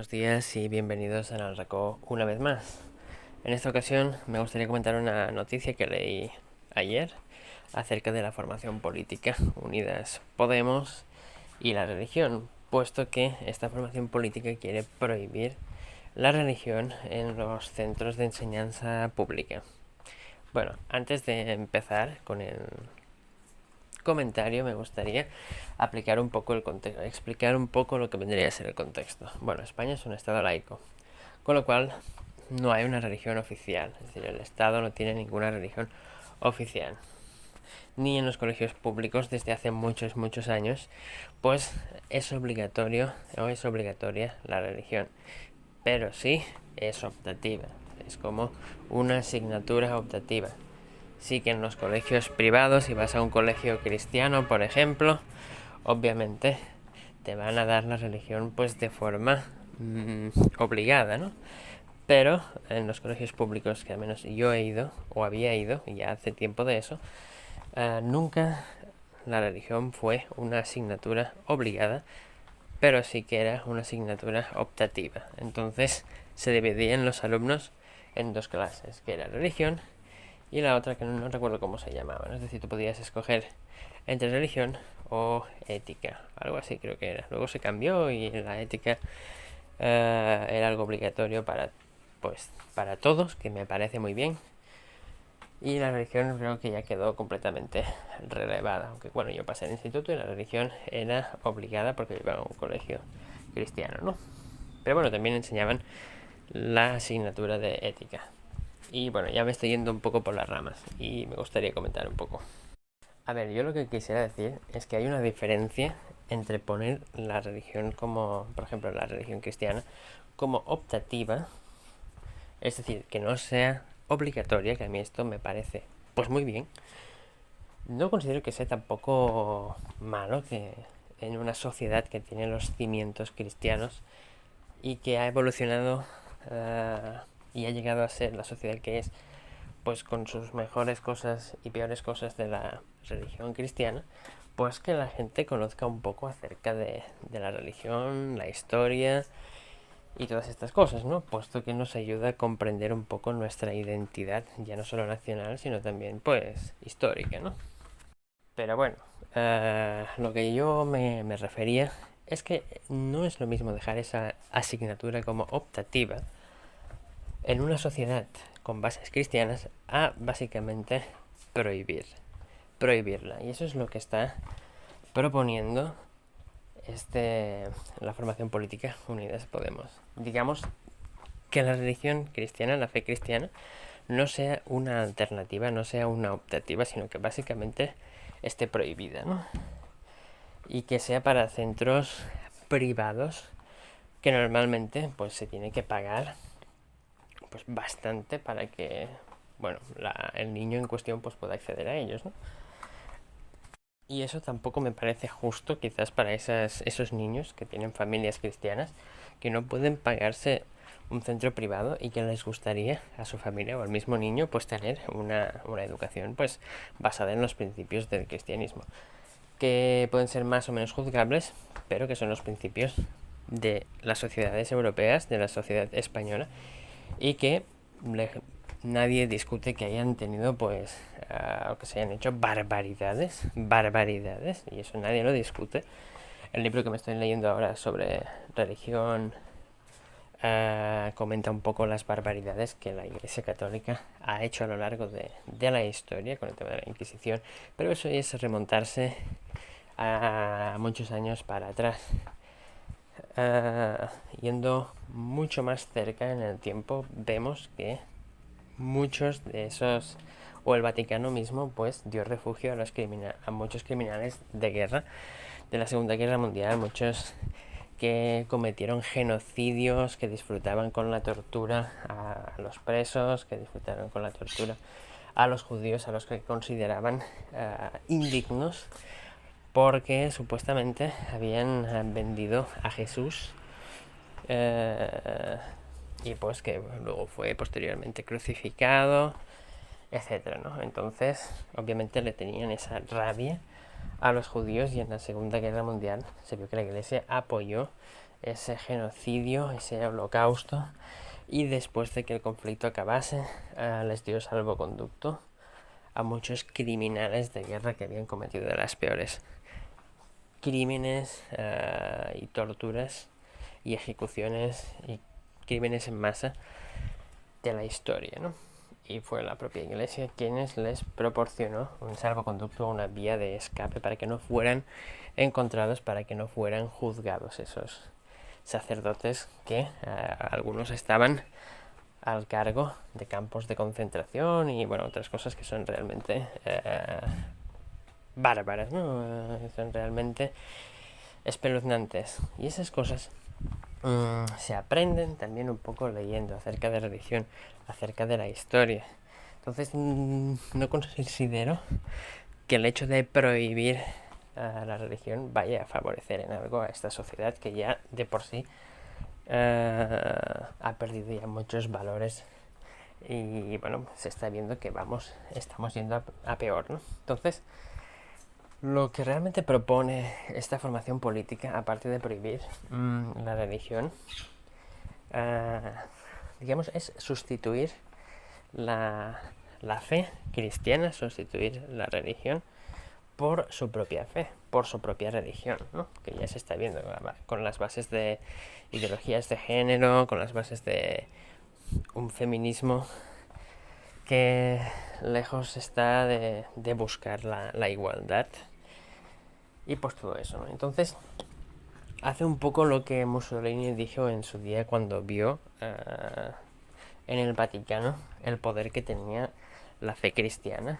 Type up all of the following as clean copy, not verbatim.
buenos días y bienvenidos a Nalraco una vez más. En esta ocasión me gustaría comentar una noticia que leí ayer acerca de la formación política Unidas Podemos y la religión, puesto que esta formación política quiere prohibir la religión en los centros de enseñanza pública. Bueno, antes de empezar con el comentario me gustaría aplicar un poco el contexto, explicar un poco lo que vendría a ser el contexto. Bueno, España es un estado laico, con lo cual no hay una religión oficial, es decir, el estado no tiene ninguna religión oficial. Ni en los colegios públicos desde hace muchos años, pues es obligatorio o es obligatoria la religión, pero sí es optativa, es como una asignatura optativa. Sí que en los colegios privados, si vas a un colegio cristiano, por ejemplo, obviamente te van a dar la religión pues de forma obligada, ¿no? Pero en los colegios públicos, que al menos yo he ido, o había ido, y ya hace tiempo de eso, nunca la religión fue una asignatura obligada, pero sí que era una asignatura optativa. Entonces se dividían los alumnos en dos clases, que era religión y la otra que no recuerdo cómo se llamaba, ¿no? Es decir, tú podías escoger entre religión o ética, algo así creo que era. Luego se cambió y la ética era algo obligatorio para todos, que me parece muy bien. Y la religión creo que ya quedó completamente relevada. Aunque bueno, yo pasé el instituto y la religión era obligada porque iba a un colegio cristiano, ¿no? Pero bueno, también enseñaban la asignatura de ética. Y bueno, ya me estoy yendo un poco por las ramas y me gustaría comentar un poco. A ver, yo lo que quisiera decir es que hay una diferencia entre poner la religión como, por ejemplo, la religión cristiana, como optativa, es decir, que no sea obligatoria, que a mí esto me parece pues muy bien. No considero que sea tampoco malo que en una sociedad que tiene los cimientos cristianos y que ha evolucionado y ha llegado a ser la sociedad que es, pues con sus mejores cosas y peores cosas de la religión cristiana, pues que la gente conozca un poco acerca de la religión, la historia y todas estas cosas, ¿no? Puesto que nos ayuda a comprender un poco nuestra identidad, ya no solo nacional, sino también, pues, histórica, ¿no? Pero bueno, lo que yo me refería es que no es lo mismo dejar esa asignatura como optativa en una sociedad con bases cristianas a básicamente prohibirla. Y eso es lo que está proponiendo la formación política Unidas Podemos. Digamos que la religión cristiana, la fe cristiana, no sea una alternativa, no sea una optativa, sino que básicamente esté prohibida, ¿no? Y que sea para centros privados que normalmente pues se tiene que pagar pues bastante para que bueno el niño en cuestión pues pueda acceder a ellos, ¿no? Y eso tampoco me parece justo quizás para esos niños que tienen familias cristianas que no pueden pagarse un centro privado y que les gustaría a su familia o al mismo niño pues tener una educación pues basada en los principios del cristianismo, que pueden ser más o menos juzgables, pero que son los principios de las sociedades europeas, de la sociedad española, y que nadie discute que hayan tenido pues o que se hayan hecho barbaridades, y eso nadie lo discute. El libro que me estoy leyendo ahora sobre religión comenta un poco las barbaridades que la Iglesia Católica ha hecho a lo largo de la historia con el tema de la Inquisición, pero eso es remontarse a muchos años para atrás. Yendo mucho más cerca en el tiempo, vemos que muchos de esos, o el Vaticano mismo, pues dio refugio a muchos criminales de guerra de la Segunda Guerra Mundial, muchos que cometieron genocidios, que disfrutaban con la tortura a los presos, que disfrutaron con la tortura a los judíos, a los que consideraban indignos, porque supuestamente habían vendido a Jesús y pues que luego fue posteriormente crucificado, etcétera, ¿no? Entonces, obviamente le tenían esa rabia a los judíos y en la Segunda Guerra Mundial se vio que la Iglesia apoyó ese genocidio, ese holocausto, y después de que el conflicto acabase, les dio salvoconducto a muchos criminales de guerra que habían cometido de las peores crímenes y torturas y ejecuciones y crímenes en masa de la historia, ¿no? Y fue la propia Iglesia quienes les proporcionó un salvoconducto, una vía de escape para que no fueran encontrados, para que no fueran juzgados esos sacerdotes que algunos estaban al cargo de campos de concentración y bueno, otras cosas que son realmente bárbaras, ¿no? Son realmente espeluznantes. Y esas cosas se aprenden también un poco leyendo acerca de religión, acerca de la historia. Entonces no considero que el hecho de prohibir la religión vaya a favorecer en algo a esta sociedad que ya de por sí ha perdido ya muchos valores y bueno, se está viendo que estamos yendo a peor, ¿no? Entonces, lo que realmente propone esta formación política, aparte de prohibir la religión, digamos, es sustituir la fe cristiana, sustituir la religión por su propia fe, por su propia religión, ¿no? Que ya se está viendo con las bases de ideologías de género, con las bases de un feminismo que lejos está de buscar la igualdad y pues todo eso, ¿no? Entonces hace un poco lo que Mussolini dijo en su día cuando vio en el Vaticano el poder que tenía la fe cristiana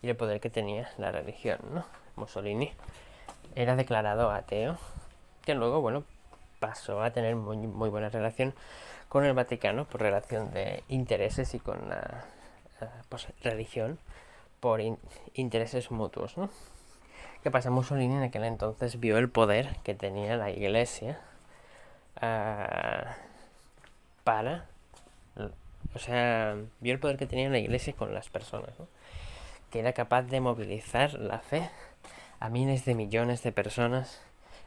y el poder que tenía la religión, ¿no? Mussolini era declarado ateo, que luego, bueno, pasó a tener muy buena relación con el Vaticano por relación de intereses y con la pues, religión por intereses mutuos, ¿no? ¿Qué pasa? Mussolini en aquel entonces vio el poder que tenía la Iglesia para... O sea, vio el poder que tenía la Iglesia con las personas, ¿no? Que era capaz de movilizar la fe a miles de millones de personas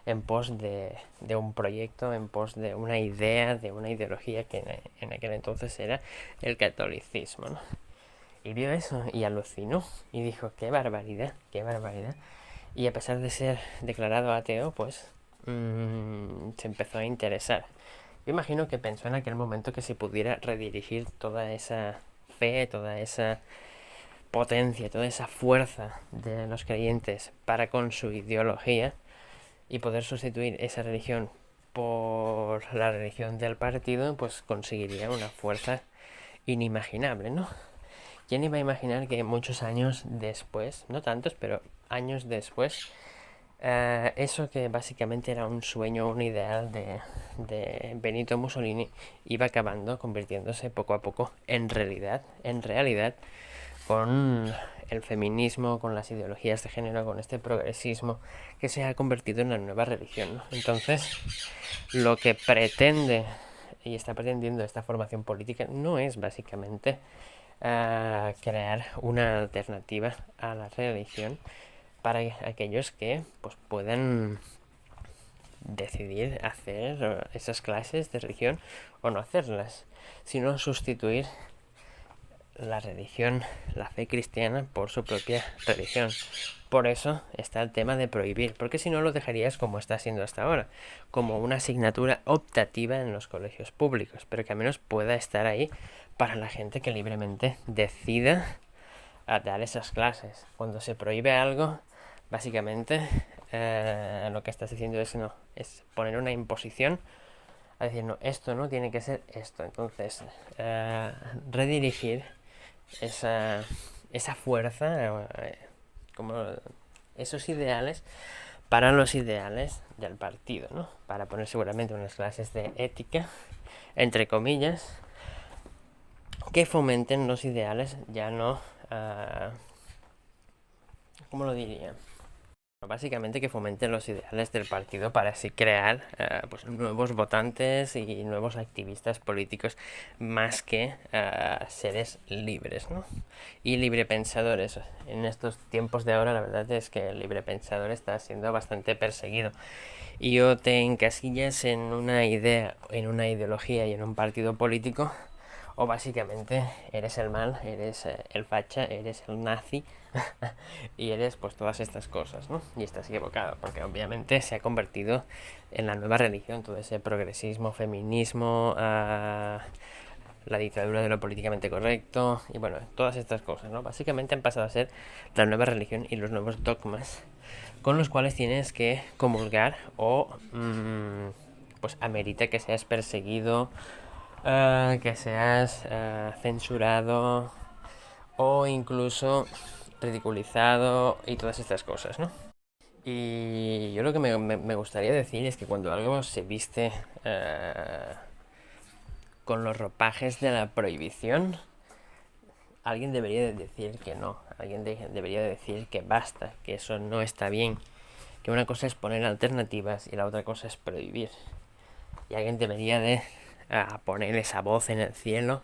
en pos de un proyecto, en pos de una idea, de una ideología que en aquel entonces era el catolicismo, ¿no? Y vio eso y alucinó y dijo, qué barbaridad, qué barbaridad. Y a pesar de ser declarado ateo, pues se empezó a interesar. Yo imagino que pensó en aquel momento que se pudiera redirigir toda esa fe, toda esa potencia, toda esa fuerza de los creyentes para con su ideología y poder sustituir esa religión por la religión del partido, pues conseguiría una fuerza inimaginable, ¿no? ¿Quién iba a imaginar que muchos años después, no tantos, pero años después, eso que básicamente era un sueño, un ideal de Benito Mussolini, iba acabando, convirtiéndose poco a poco en realidad, con el feminismo, con las ideologías de género, con este progresismo que se ha convertido en una nueva religión, ¿no? Entonces, lo que pretende y está pretendiendo esta formación política no es básicamente crear una alternativa a la religión para aquellos que pues puedan decidir hacer esas clases de religión o no hacerlas, sino sustituir la religión, la fe cristiana por su propia religión. Por eso está el tema de prohibir, porque si no lo dejarías como está siendo hasta ahora, como una asignatura optativa en los colegios públicos, pero que al menos pueda estar ahí para la gente que libremente decida a dar esas clases. Cuando se prohíbe algo, básicamente lo que estás diciendo es poner una imposición a decir, no, esto no tiene que ser esto. Entonces, redirigir esa fuerza, como esos ideales, para los ideales del partido, ¿no? Para poner seguramente unas clases de ética, entre comillas, que fomenten los ideales, ya no, ¿cómo lo diría? Básicamente que fomenten los ideales del partido para así crear pues nuevos votantes y nuevos activistas políticos más que seres libres, ¿no? Y librepensadores. En estos tiempos de ahora la verdad es que el librepensador está siendo bastante perseguido. Y o te encasillas en una idea, en una ideología y en un partido político, o básicamente eres el mal, eres el facha, eres el nazi y eres pues todas estas cosas, ¿no? Y estás equivocado, porque obviamente se ha convertido en la nueva religión, todo ese progresismo, feminismo, la dictadura de lo políticamente correcto y bueno, todas estas cosas, ¿no? Básicamente han pasado a ser la nueva religión y los nuevos dogmas con los cuales tienes que comulgar o pues amerita que seas perseguido, que seas censurado o incluso ridiculizado y todas estas cosas, ¿no? Y yo lo que me gustaría decir es que cuando algo se viste con los ropajes de la prohibición, alguien debería de decir que no, alguien debería de decir que basta, que eso no está bien, que una cosa es poner alternativas y la otra cosa es prohibir. Y alguien debería de poner esa voz en el cielo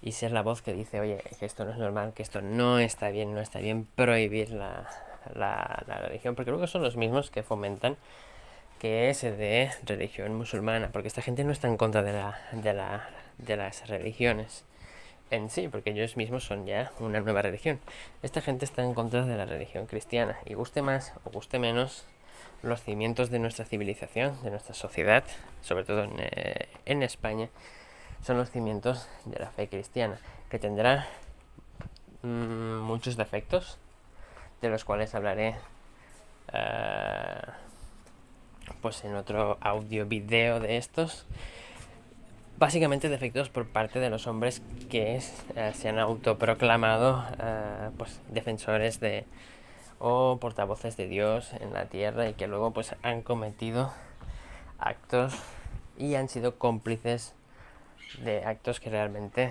y ser la voz que dice, oye, que esto no es normal, que esto no está bien, no está bien prohibir la religión, porque luego son los mismos que fomentan que se dé religión musulmana, porque esta gente no está en contra de las religiones en sí, porque ellos mismos son ya una nueva religión. Esta gente está en contra de la religión cristiana, y guste más o guste menos, los cimientos de nuestra civilización, de nuestra sociedad, sobre todo en España, son los cimientos de la fe cristiana, que tendrá muchos defectos, de los cuales hablaré pues en otro audio video de estos. Básicamente defectos por parte de los hombres que se han autoproclamado pues defensores de o portavoces de Dios en la tierra y que luego pues han cometido actos y han sido cómplices de actos que realmente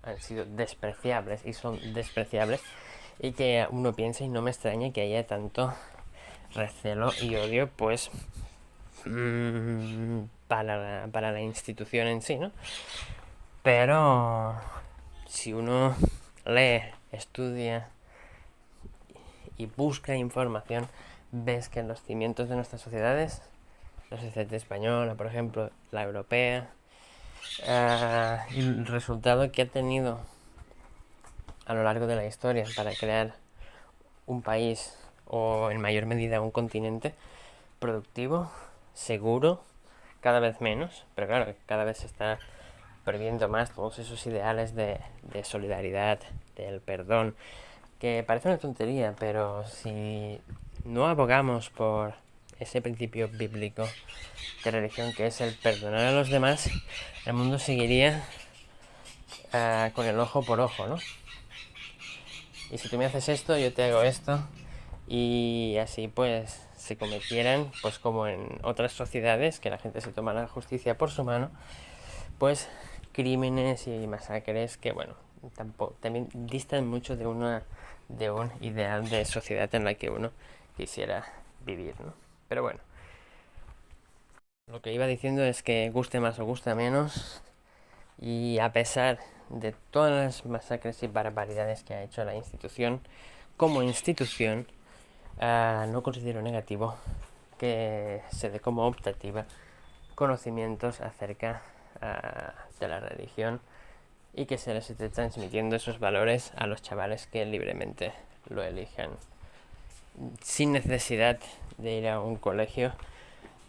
han sido despreciables y son despreciables, y que uno piensa, y no me extraña que haya tanto recelo y odio pues para la institución en sí, ¿no? Pero si uno lee, estudia y busca información, ves que en los cimientos de nuestras sociedades, la sociedad española, por ejemplo, la europea, el resultado que ha tenido a lo largo de la historia para crear un país o en mayor medida un continente productivo, seguro, cada vez menos, pero claro, cada vez se está perdiendo más todos esos ideales de solidaridad, del perdón, que parece una tontería, pero si no abogamos por ese principio bíblico de religión que es el perdonar a los demás, el mundo seguiría con el ojo por ojo, ¿no? Y si tú me haces esto, yo te hago esto, y así pues se cometieran, pues como en otras sociedades, que la gente se toma la justicia por su mano, pues crímenes y masacres que bueno, también distan mucho de un ideal de sociedad en la que uno quisiera vivir, ¿no? Pero bueno, lo que iba diciendo es que guste más o guste menos, y a pesar de todas las masacres y barbaridades que ha hecho la institución, como institución, no considero negativo que se dé como optativa conocimientos acerca de la religión y que se les esté transmitiendo esos valores a los chavales que libremente lo elijan, sin necesidad de ir a un colegio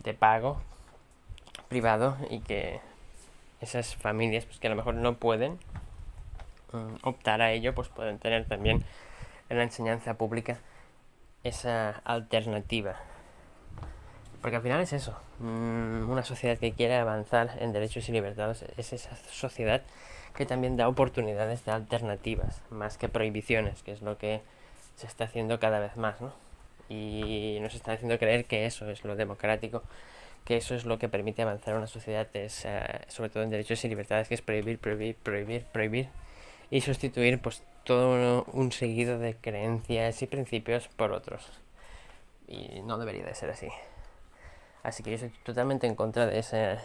de pago privado, y que esas familias pues, que a lo mejor no pueden optar a ello, pues pueden tener también en la enseñanza pública esa alternativa. Porque al final es eso, una sociedad que quiere avanzar en derechos y libertades es esa sociedad que también da oportunidades de alternativas, más que prohibiciones, que es lo que se está haciendo cada vez más, ¿no? Y nos están haciendo creer que eso es lo democrático, que eso es lo que permite avanzar a una sociedad, es, sobre todo en derechos y libertades, que es prohibir, prohibir, prohibir, prohibir, y sustituir pues todo un seguido de creencias y principios por otros. Y no debería de ser así. Así que yo estoy totalmente en contra de esa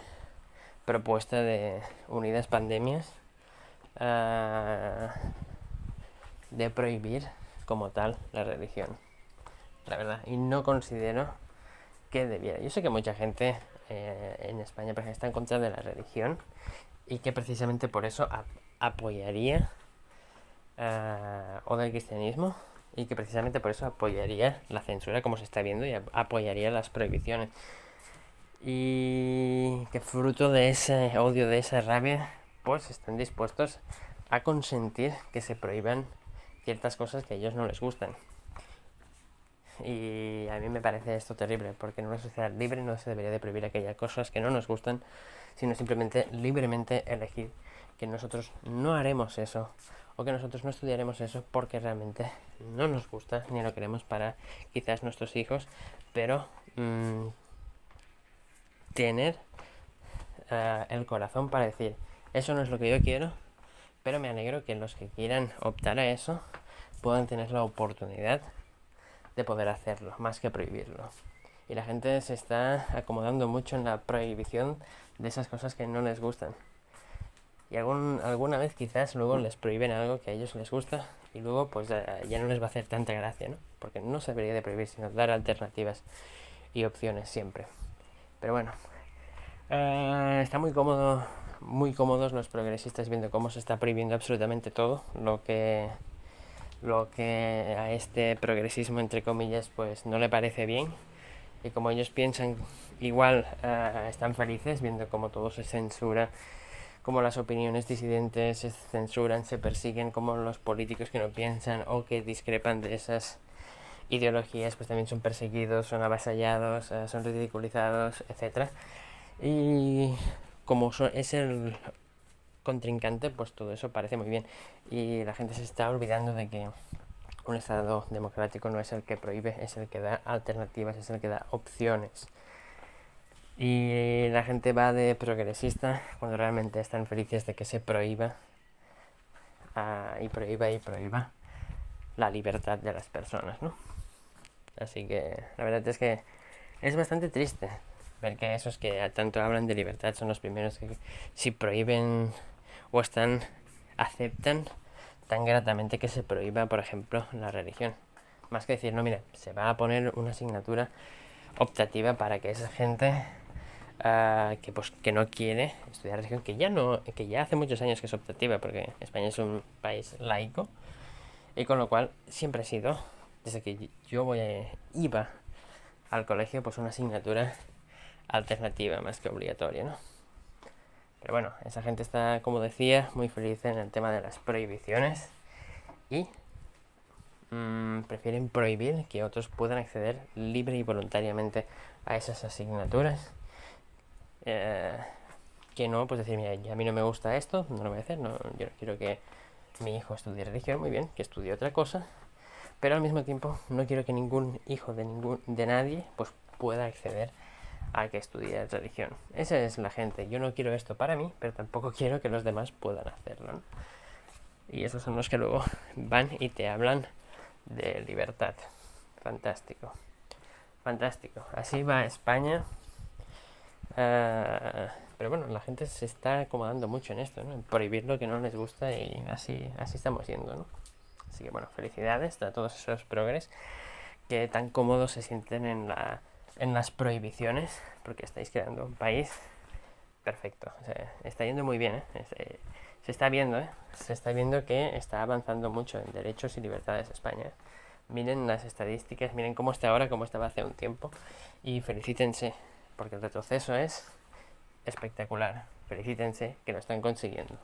propuesta de Unidas Pandemias, de prohibir como tal la religión, la verdad. Y no considero que debiera. Yo sé que mucha gente en España está en contra de la religión y que precisamente por eso apoyaría o del cristianismo, y que precisamente por eso apoyaría la censura como se está viendo y apoyaría las prohibiciones, y que fruto de ese odio, de esa rabia, pues están dispuestos a consentir que se prohíban ciertas cosas que a ellos no les gustan. Y a mí me parece esto terrible, porque en una sociedad libre no se debería de prohibir aquellas cosas que no nos gustan, sino simplemente libremente elegir que nosotros no haremos eso, o que nosotros no estudiaremos eso porque realmente no nos gusta ni lo queremos para quizás nuestros hijos, pero tener el corazón para decir, eso no es lo que yo quiero, pero me alegro que los que quieran optar a eso puedan tener la oportunidad de poder hacerlo, más que prohibirlo. Y la gente se está acomodando mucho en la prohibición de esas cosas que no les gustan. Y alguna vez quizás luego les prohíben algo que a ellos les gusta y luego pues ya no les va a hacer tanta gracia, ¿no? Porque no se debería de prohibir, sino dar alternativas y opciones siempre. Pero bueno, está muy cómodos los progresistas viendo cómo se está prohibiendo absolutamente todo lo que a este progresismo, entre comillas, pues no le parece bien, y como ellos piensan igual, están felices viendo cómo todo se censura, cómo las opiniones disidentes se censuran, se persiguen, cómo los políticos que no piensan o que discrepan de esas ideologías pues también son perseguidos, son avasallados, son ridiculizados, etcétera. Y como es el contrincante, pues todo eso parece muy bien, y la gente se está olvidando de que un Estado democrático no es el que prohíbe, es el que da alternativas, es el que da opciones. Y la gente va de progresista cuando realmente están felices de que se prohíba y prohíba la libertad de las personas, ¿no? Así que la verdad es que es bastante triste ver que esos que tanto hablan de libertad son los primeros que, si prohíben o aceptan tan gratamente que se prohíba, por ejemplo, la religión. Más que decir, no, mira, se va a poner una asignatura optativa para que esa gente que no quiere estudiar religión, que ya hace muchos años que es optativa, porque España es un país laico, y con lo cual siempre ha sido, desde que yo iba al colegio, pues una asignatura alternativa más que obligatoria, ¿no? Pero bueno, esa gente está, como decía, muy feliz en el tema de las prohibiciones, y prefieren prohibir que otros puedan acceder libre y voluntariamente a esas asignaturas, que no, pues decir, mira, a mí no me gusta esto, no lo voy a hacer, no, yo no quiero que mi hijo estudie religión, muy bien, que estudie otra cosa, pero al mismo tiempo no quiero que ningún hijo de nadie pues pueda acceder a que estudie religión. Esa es la gente. Yo no quiero esto para mí, pero tampoco quiero que los demás puedan hacerlo, ¿no? Y esos son los que luego van y te hablan de libertad. Fantástico. Fantástico. Así va España. Pero bueno, la gente se está acomodando mucho en esto, ¿no? En prohibir lo que no les gusta, y así estamos yendo, ¿no? Así que bueno, felicidades a todos esos progres que tan cómodos se sienten en las prohibiciones, porque estáis creando un país perfecto. O sea, está yendo muy bien, ¿eh? Se está viendo, ¿eh? Se está viendo que está avanzando mucho en derechos y libertades España. Miren las estadísticas, miren cómo está ahora, cómo estaba hace un tiempo, y felicítense, porque el retroceso es espectacular. Felicítense que lo están consiguiendo.